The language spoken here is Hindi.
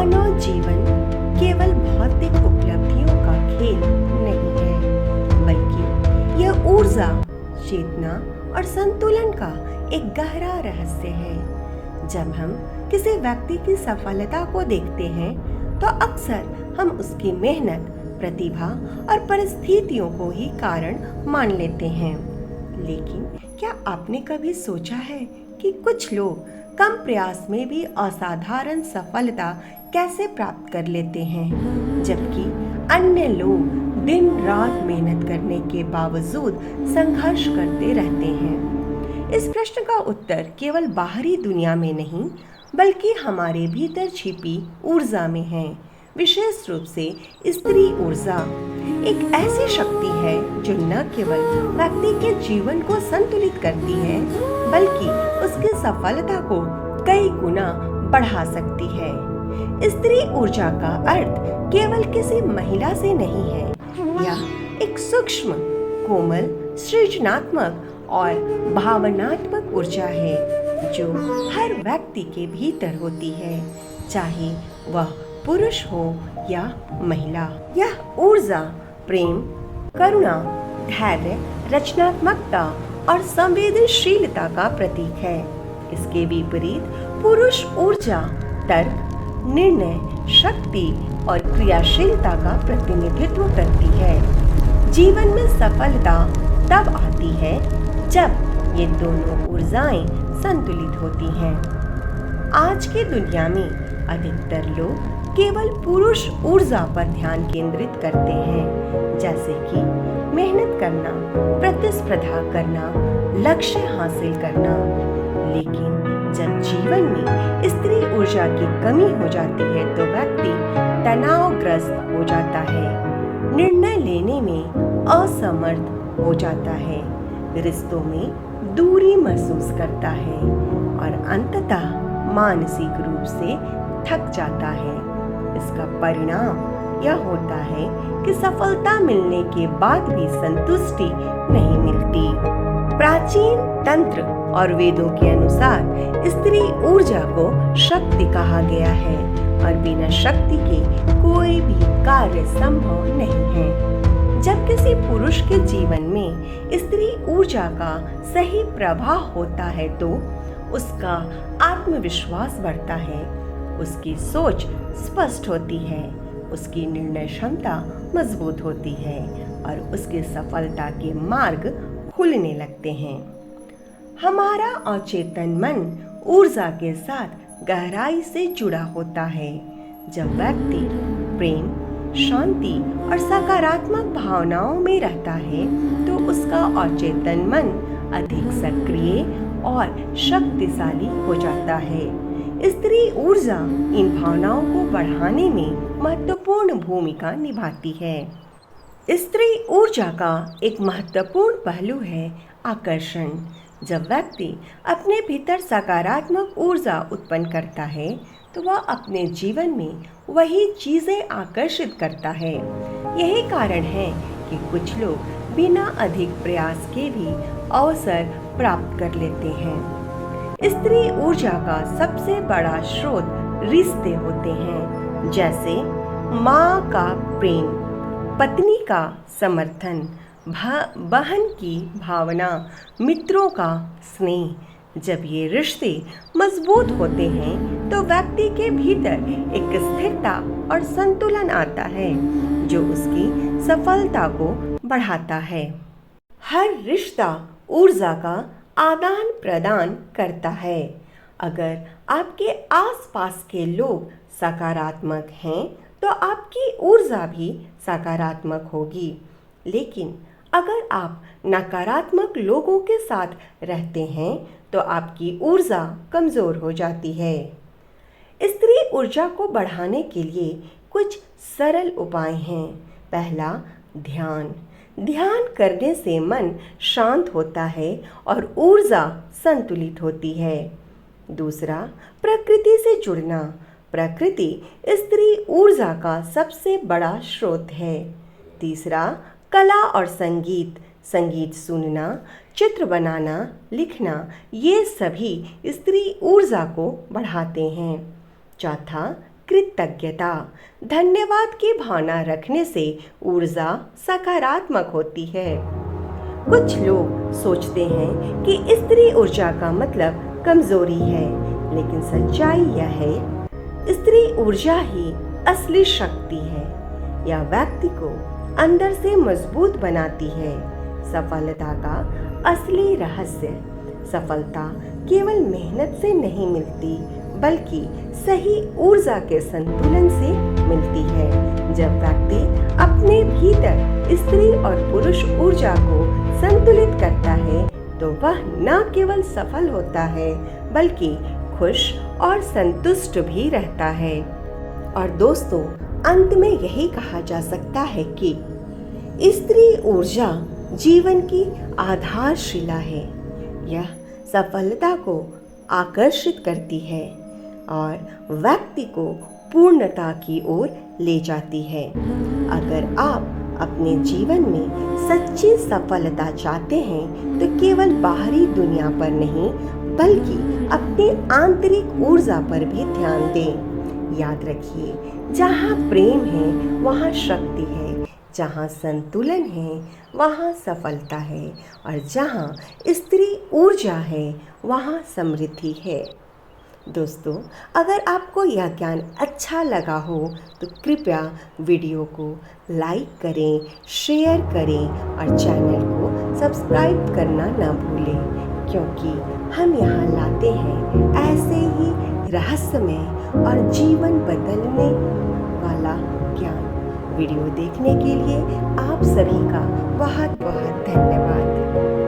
मानव जीवन केवल भौतिक उपलब्धियों का खेल नहीं है, बल्कि यह ऊर्जा, चेतना और संतुलन का एक गहरा रहस्य है। जब हम किसी व्यक्ति की सफलता को देखते हैं, तो अक्सर हम उसकी मेहनत, प्रतिभा और परिस्थितियों को ही कारण मान लेते हैं। लेकिन क्या आपने कभी सोचा है कि कुछ लोग कम प्रयास में भी असाधारण सफलता कैसे प्राप्त कर लेते हैं, जबकि अन्य लोग दिन रात मेहनत करने के बावजूद संघर्ष करते रहते हैं? इस प्रश्न का उत्तर केवल बाहरी दुनिया में नहीं, बल्कि हमारे भीतर छिपी ऊर्जा में है। विशेष रूप से स्त्री ऊर्जा एक ऐसी शक्ति है जो न केवल व्यक्ति के जीवन को संतुलित करती है, बल्कि उसकी सफलता को कई गुना बढ़ा सकती है। स्त्री ऊर्जा का अर्थ केवल किसी महिला से नहीं है। यह एक सूक्ष्म, कोमल, सृजनात्मक और भावनात्मक ऊर्जा है जो हर व्यक्ति के भीतर होती है, चाहे वह पुरुष हो या महिला। यह ऊर्जा प्रेम, करुणा, धैर्य, रचनात्मकता और संवेदनशीलता का प्रतीक है। इसके विपरीत पुरुष ऊर्जा तर्क, निर्णय, शक्ति और क्रियाशीलता का प्रतिनिधित्व करती है। जीवन में सफलता तब आती है जब ये दोनों ऊर्जाएं संतुलित होती हैं। आज की दुनिया में अधिकतर लोग केवल पुरुष ऊर्जा पर ध्यान केंद्रित करते हैं, जैसे कि मेहनत करना, प्रतिस्पर्धा करना, लक्ष्य हासिल करना। लेकिन जब जीवन में स्त्री ऊर्जा की कमी हो जाती है, तो व्यक्ति तनावग्रस्त हो जाता है, निर्णय लेने में असमर्थ हो जाता है, रिश्तों में दूरी महसूस करता है और अंततः मानसिक रूप से थक जाता है। इसका परिणाम यह होता है कि सफलता मिलने के बाद भी संतुष्टि नहीं मिलती। प्राचीन तंत्र और वेदों के अनुसार स्त्री ऊर्जा को शक्ति कहा गया है और बिना शक्ति के कोई भी कार्य संभव नहीं है। जब किसी पुरुष के जीवन में स्त्री ऊर्जा का सही प्रभाव होता है, तो उसका आत्मविश्वास बढ़ता है, उसकी सोच स्पष्ट होती है, उसकी निर्णय क्षमता मजबूत होती है और उसकी सफलता के मार्ग खुलने लगते हैं। हमारा अचेतन मन ऊर्जा के साथ गहराई से जुड़ा होता है। जब व्यक्ति प्रेम, शांति और सकारात्मक भावनाओं में रहता है, तो उसका अचेतन मन अधिक सक्रिय और शक्तिशाली हो जाता है। स्त्री ऊर्जा इन भावनाओं को बढ़ाने में महत्वपूर्ण भूमिका निभाती है। स्त्री ऊर्जा का एक महत्वपूर्ण पहलू है आकर्षण। जब व्यक्ति अपने भीतर सकारात्मक ऊर्जा उत्पन्न करता है, तो वह अपने जीवन में वही चीजें आकर्षित करता है। यही कारण है कि कुछ लोग बिना अधिक प्रयास के भी अवसर प्राप्त कर लेते हैं। स्त्री ऊर्जा का सबसे बड़ा स्रोत रिश्ते होते हैं, जैसे माँ का प्रेम, पत्नी का समर्थन, बहन की भावना, मित्रों का स्नेह। जब ये रिश्ते मजबूत होते हैं, तो व्यक्ति के भीतर एक स्थिरता और संतुलन आता है, जो उसकी सफलता को बढ़ाता है। हर रिश्ता ऊर्जा का आदान प्रदान करता है। अगर आपके आसपास के लोग सकारात्मक हैं, तो आपकी ऊर्जा भी सकारात्मक होगी। लेकिन अगर आप नकारात्मक लोगों के साथ रहते हैं, तो आपकी ऊर्जा कमजोर हो जाती है। स्त्री ऊर्जा को बढ़ाने के लिए कुछ सरल उपाय हैं। पहला, ध्यान। ध्यान करने से मन शांत होता है और ऊर्जा संतुलित होती है। दूसरा, प्रकृति से जुड़ना। प्रकृति स्त्री ऊर्जा का सबसे बड़ा स्रोत है। तीसरा, कला और संगीत। संगीत सुनना, चित्र बनाना, लिखना, ये सभी स्त्री ऊर्जा को बढ़ाते हैं। चौथा, कृतज्ञता, धन्यवाद की भावना रखने से ऊर्जा सकारात्मक होती है। कुछ लोग सोचते हैं कि स्त्री ऊर्जा का मतलब कमजोरी है, लेकिन सच्चाई यह है, स्त्री ऊर्जा ही असली शक्ति है। यह व्यक्ति को अंदर से मजबूत बनाती है। सफलता का असली रहस्य, सफलता केवल मेहनत से नहीं मिलती, बल्कि सही ऊर्जा के संतुलन से मिलती है। जब व्यक्ति अपने भीतर स्त्री और पुरुष ऊर्जा को संतुलित करता है, तो वह न केवल सफल होता है, बल्कि खुश और संतुष्ट भी रहता है। और दोस्तों, अंत में यही कहा जा सकता है कि स्त्री ऊर्जा जीवन की आधारशिला है। यह सफलता को आकर्षित करती है और व्यक्ति को पूर्णता की ओर ले जाती है। अगर आप अपने जीवन में सच्ची सफलता चाहते हैं, तो केवल बाहरी दुनिया पर नहीं, बल्कि अपनी आंतरिक ऊर्जा पर भी ध्यान दें। याद रखिए, जहाँ प्रेम है वहाँ शक्ति है, जहाँ संतुलन है वहाँ सफलता है, और जहाँ स्त्री ऊर्जा है वहाँ समृद्धि है। दोस्तों, अगर आपको यह ज्ञान अच्छा लगा हो तो कृपया वीडियो को लाइक करें, शेयर करें और चैनल को सब्सक्राइब करना ना भूलें, क्योंकि हम यहाँ लाते हैं ऐसे ही रहस्यमय और जीवन बदलने वाला ज्ञान। वीडियो देखने के लिए आप सभी का बहुत बहुत धन्यवाद।